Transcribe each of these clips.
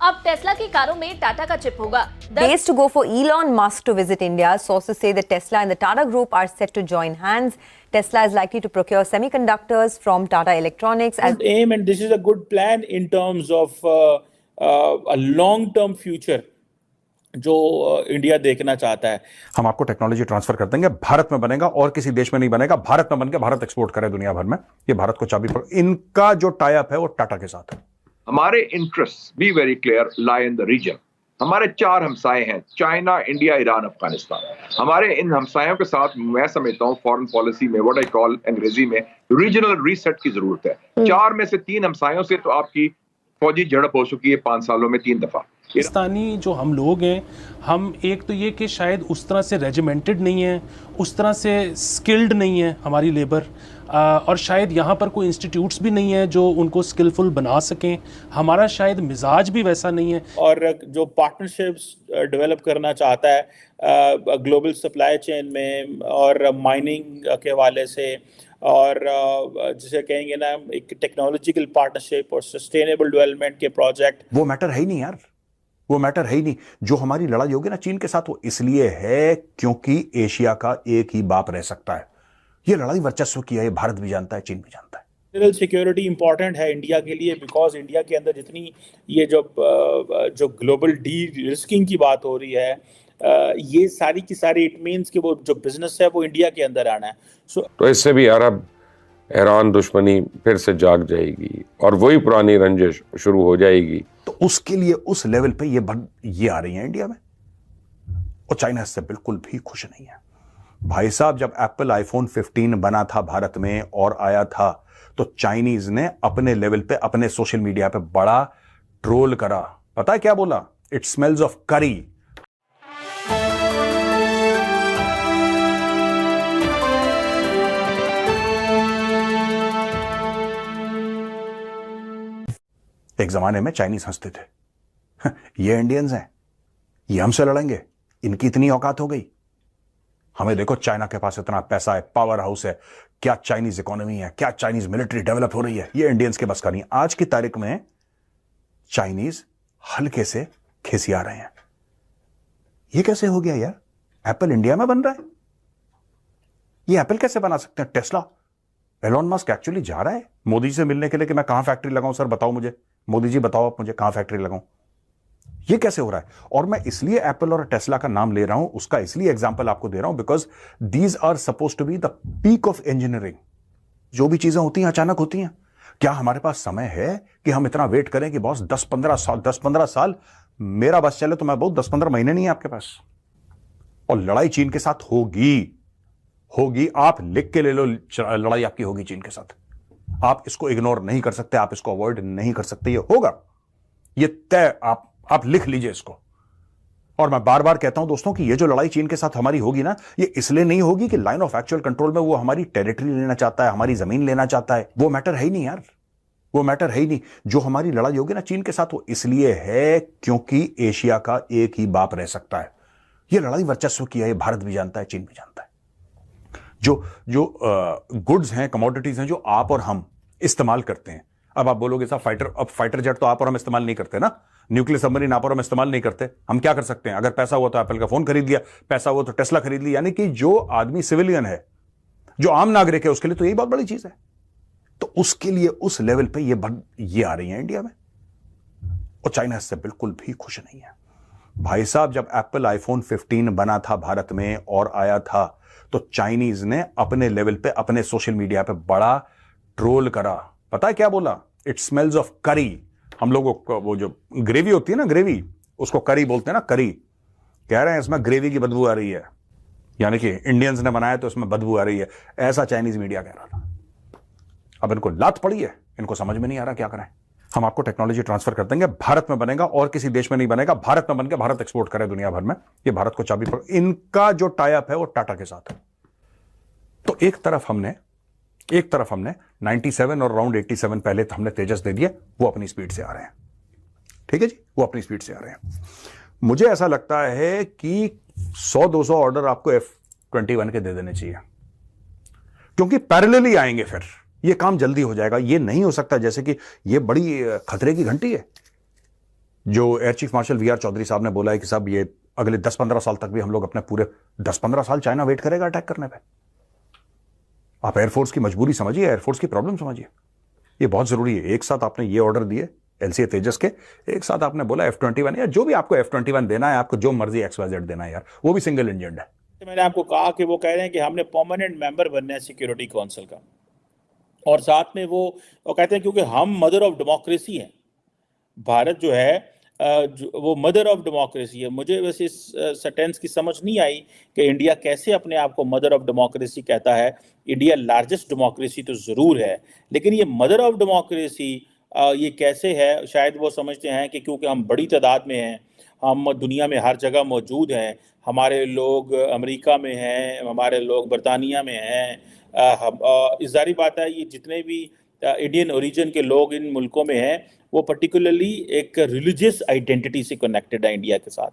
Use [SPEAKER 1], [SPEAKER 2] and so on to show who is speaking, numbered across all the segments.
[SPEAKER 1] अब टेस्ला की कारों में टाटा का चिप होगा।
[SPEAKER 2] Days to go for Elon Musk to visit India. Sources say that Tesla and the Tata Group are set to join hands. Tesla is likely to procure semiconductors from Tata Electronics.
[SPEAKER 3] Good aim, and this is a good plan in terms of a long-term future जो India देखना चाहता है।
[SPEAKER 4] हम आपको technology transfer कर देंगे, भारत में बनेगा और किसी देश में नहीं बनेगा, भारत में बनकर भारत एक्सपोर्ट करे दुनिया भर में। ये भारत को चाबी पर, इनका जो टाई अप है वो टाटा के साथ है।
[SPEAKER 5] हमारे interest be very clearly in the region. हमारे 4 हमसाए हैं, चाइना, इंडिया, ईरान, अफगानिस्तान। हमारे इन हमसायों के साथ मैं समझता हूं फॉरेन पॉलिसी में व्हाट आई कॉल अंग्रेजी में रीजनल रीसेट की जरूरत है। 4 में से 3 हमसायों से तो आपकी फौजी झड़प हो चुकी है 5 सालों में 3 दफा।
[SPEAKER 6] पाकिस्तानी जो हम लोग हैं, हम एक तो ये कि शायद उस तरह से रेजिमेंटेड नहीं है, उस तरह से स्किल्ड नहीं है हमारी लेबर, और शायद यहाँ पर कोई इंस्टीट्यूट्स भी नहीं है जो उनको स्किलफुल बना सकें। हमारा शायद मिजाज भी वैसा नहीं है।
[SPEAKER 3] और जो पार्टनरशिप्स डेवलप करना चाहता है ग्लोबल सप्लाई चेन में और माइनिंग के हवाले से, और जिसे कहेंगे ना एक टेक्नोलॉजिकल पार्टनरशिप और सस्टेनेबल डेवलपमेंट के प्रोजेक्ट,
[SPEAKER 4] वो मैटर है ही नहीं यार, वो मैटर है ही नहीं। जो हमारी लड़ाई होगी ना चीन के साथ, वो इसलिए है क्योंकि एशिया का एक ही बाप रह सकता है। ये लड़ाई वर्चस्व की है, ये भारत भी जानता है, चीन भी जानता है।
[SPEAKER 3] नेशनल सिक्योरिटी इंपॉर्टेंट है इंडिया के लिए, बिकॉज इंडिया के अंदर जितनी ये जो ग्लोबल डी रिस्किंग की बात हो रही है, ये सारी की सारी इट मीन्स कि वो जो बिजनेस है वो इंडिया के अंदर आना है।
[SPEAKER 7] तो इससे भी अरब ईरान दुश्मनी फिर से जाग जाएगी और वही पुरानी रंजिश शुरू हो जाएगी।
[SPEAKER 4] तो उसके लिए उस लेवल पे ये आ रही है इंडिया में, और चाइना इससे बिल्कुल भी खुश नहीं है। भाई साहब, जब एप्पल आईफोन 15 बना था भारत में और आया था, तो चाइनीज ने अपने लेवल पे अपने सोशल मीडिया पे बड़ा ट्रोल करा। पता है क्या बोला? इट स्मेल्स ऑफ करी। एक जमाने में चाइनीज हंसते थे, ये इंडियंस हैं, ये हमसे लड़ेंगे, इनकी इतनी औकात हो गई। हमें देखो, चाइना के पास इतना पैसा है, पावर हाउस है, क्या चाइनीज इकोनॉमी है, क्या चाइनीज मिलिट्री डेवलप हो रही है, ये इंडियंस के बस का नहीं। आज की तारीख में चाइनीज हल्के से खिसिया रहे हैं। ये कैसे हो गया यार? एप्पल इंडिया में बन रहा है, ये एप्पल कैसे बना सकते हैं? टेस्ला, एलोन मस्क एक्चुअली जा रहा है मोदी से मिलने के लिए कि मैं कहां फैक्ट्री लगाऊं, सर बताओ मुझे, मोदी जी बताओ आप मुझे कहां फैक्ट्री लगाऊं। ये कैसे हो रहा है? और मैं इसलिए एप्पल और टेस्ला का नाम ले रहा हूं, उसका इसलिए एग्जांपल आपको दे रहा हूं, because these are suppose to be the peak of engineering. जो भी चीजें होती हैं अचानक होती हैं। क्या हमारे पास समय है कि हम इतना वेट करें कि बॉस 10-15 साल मेरा बस चले तो मैं बहुत 10-15 महीने नहीं है आपके पास। और लड़ाई चीन के साथ होगी, आप लिख के ले लो, लड़ाई आपकी होगी चीन के साथ। आप इसको इग्नोर नहीं कर सकते, आप इसको अवॉइड नहीं कर सकते, ये होगा, ये तय। आप लिख लीजिए इसको। और मैं बार बार कहता हूं दोस्तों कि ये जो लड़ाई चीन के साथ हमारी होगी ना, ये इसलिए नहीं होगी कि लाइन ऑफ एक्चुअल कंट्रोल में वो हमारी टेरिटरी लेना चाहता है, हमारी जमीन लेना चाहता है। वो मैटर है ही नहीं यार, वो मैटर है ही नहीं। जो हमारी लड़ाई होगी ना चीन के साथ, वो इसलिए है क्योंकि एशिया का एक ही बाप रह सकता है। ये लड़ाई वर्चस्व की है, ये भारत भी जानता है, चीन भी जानता है। जो गुड्स हैं, कमोडिटीज हैं, जो आप और हम इस्तेमाल करते हैं। अब आप बोलोगे साहब फाइटर जेट तो आप और हम इस्तेमाल नहीं करते ना, न्यूक्लियर सबमरीन आप और हम इस्तेमाल नहीं करते। हम क्या कर सकते हैं? अगर पैसा हुआ तो एप्पल का फोन खरीद लिया, पैसा हुआ तो टेस्ला खरीद लिया। यानी कि जो आदमी सिविलियन है, जो आम नागरिक है, उसके लिए तो यही बहुत बड़ी चीज है। तो उसके लिए उस लेवल पे ये आ रही है इंडिया में, और चाइना इससे बिल्कुल भी खुश नहीं है। भाई साहब, जब एप्पल आईफोन 15 बना था भारत में और आया था, तो चाइनीज ने अपने लेवल पे अपने सोशल मीडिया पे बड़ा ट्रोल करा। पता है क्या बोला? इट स्मेल्स ऑफ करी। हम लोगों को वो जो ग्रेवी होती है ना, ग्रेवी, उसको करी बोलते हैं ना, करी। कह रहे हैं इसमें ग्रेवी की बदबू आ रही है, यानी कि इंडियंस ने बनाया तो इसमें बदबू आ रही है, ऐसा चाइनीज मीडिया कह रहा था। अब इनको लात पड़ी है, इनको समझ में नहीं आ रहा क्या करें। हम आपको टेक्नोलॉजी ट्रांसफर कर देंगे, भारत में बनेगा और किसी देश में नहीं बनेगा, भारत में बनकर भारत एक्सपोर्ट करे दुनिया भर में। ये भारत को चाबी पर, इनका जो टाई अप है वो टाटा के साथ है। तो एक तरफ हमने 97 और राउंड 87 पहले तो हमने तेजस दे दिया, वो अपनी स्पीड से आ रहे हैं। ठीक है जी, वो अपनी स्पीड से आ रहे हैं। मुझे ऐसा लगता है कि 100-200 ऑर्डर आपको F-21 के दे देने चाहिए, क्योंकि पैरेलली आएंगे, फिर ये काम जल्दी हो जाएगा। ये नहीं हो सकता जैसे कि ये बड़ी खतरे की घंटी है, जो air chief marshal V R Chaudhary साहब ने बोला है कि साहब ये अगले 10-15 साल तक भी हम लोग अपने पूरे 10-15 साल चाइना वेट करेगा अटैक करने पे। आप एयरफोर्स की मजबूरी समझिए, एयरफोर्स की प्रॉब्लम समझिए, ये बहुत जरूरी है। एक साथ आपने ये ऑर्डर दिए एलसीए तेजस के, एक साथ आपने बोला F-21, या जो भी आपको F-21 देना है, आपको जो मर्जी XYZ देना है यार, वो भी सिंगल इंजन है।
[SPEAKER 3] मैंने आपको कहा कि वो कह रहे हैं कि हमने परमानेंट मेंबर बनना है सिक्योरिटी काउंसिल का, और साथ में वो कहते हैं क्योंकि हम मदर ऑफ डेमोक्रेसी हैं, भारत जो है वो मदर ऑफ डेमोक्रेसी है। मुझे वैसे इस सेंटेंस की समझ नहीं आई कि इंडिया कैसे अपने आप को मदर ऑफ डेमोक्रेसी कहता है। इंडिया लार्जेस्ट डेमोक्रेसी तो ज़रूर है, लेकिन ये मदर ऑफ डेमोक्रेसी ये कैसे है? शायद वो समझते हैं कि क्योंकि हम बड़ी तादाद में हैं, हम दुनिया में हर जगह मौजूद हैं, हमारे लोग अमेरिका में हैं, हमारे लोग बरतानिया में हैं, ज़ाहिर बात है ये जितने भी इंडियन ओरिजिन के लोग इन मुल्कों में हैं वो पर्टिकुलरली एक रिलीजियस आइडेंटिटी से कनेक्टेड है इंडिया के साथ,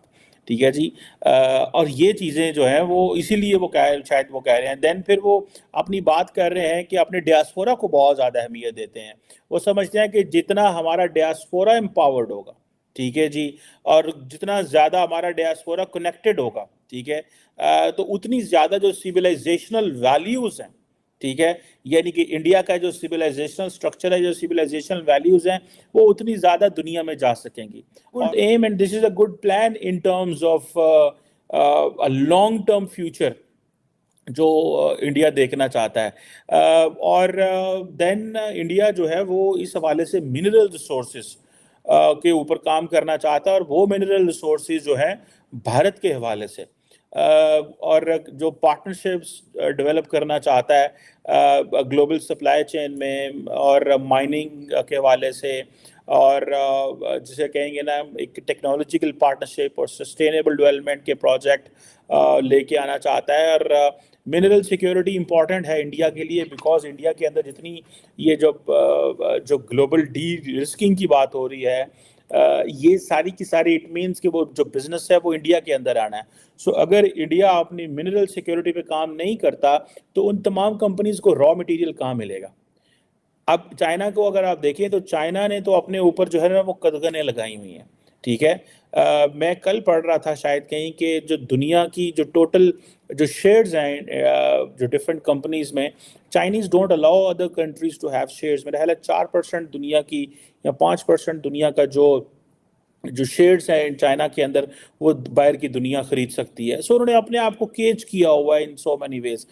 [SPEAKER 3] ठीक है जी। और ये चीज़ें जो हैं वो इसीलिए वो शायद वो कह रहे हैं। देन फिर वो अपनी बात कर रहे हैं कि अपने डियास्पोरा को बहुत ज़्यादा अहमियत देते हैं। वो समझते हैं कि जितना हमारा डियास्पोरा एम्पावर्ड होगा, ठीक है जी, और जितना ज़्यादा हमारा डियास्पोरा कनेक्टेड होगा, ठीक है, तो उतनी ज़्यादा जो सिविलाइजेशनल वैल्यूज़ हैं, ठीक है, यानी कि इंडिया का जो सिविलाइजेशनल स्ट्रक्चर है, जो सिविलाइजेशनल वैल्यूज हैं, वो उतनी ज़्यादा दुनिया में जा सकेंगी। Good um and this is a good plan in terms of a long term future जो इंडिया देखना चाहता है। और देन इंडिया जो है वो इस हवाले से मिनरल रिसोर्सेज के ऊपर काम करना चाहता है, और वो मिनरल रिसोर्सेज जो हैं भारत के हवाले से और जो पार्टनरशिप्स डेवलप करना चाहता है ग्लोबल सप्लाई चेन में और माइनिंग के हवाले से, और जिसे कहेंगे ना एक टेक्नोलॉजिकल पार्टनरशिप और सस्टेनेबल डेवलपमेंट के प्रोजेक्ट लेके आना चाहता है। और मिनरल सिक्योरिटी इम्पॉर्टेंट है इंडिया के लिए, बिकॉज इंडिया के अंदर जितनी ये जो ग्लोबल डी रिस्किंग की बात हो रही है, ये सारी की सारी इट मीन्स कि वो जो बिजनेस है वो इंडिया के अंदर आना है। सो अगर इंडिया अपनी मिनरल सिक्योरिटी पे काम नहीं करता तो उन तमाम कंपनीज को रॉ मटेरियल कहाँ मिलेगा? अब चाइना को अगर आप देखें तो चाइना ने तो अपने ऊपर जो है ना वो कदगनें लगाई हुई हैं, ठीक है। मैं कल पढ़ रहा था शायद कहीं कि जो दुनिया की जो टोटल जो शेयर्स हैं जो डिफरेंट कंपनीज में, Chinese don't allow other countries to have shares. मेरा ख्याल है 4% दुनिया की या 5% दुनिया का जो शेयर्स हैं चाइना के अंदर वो बाहर की दुनिया खरीद सकती है। सो उन्होंने अपने आप को केज किया हुआ है इन सो मैनी वेज।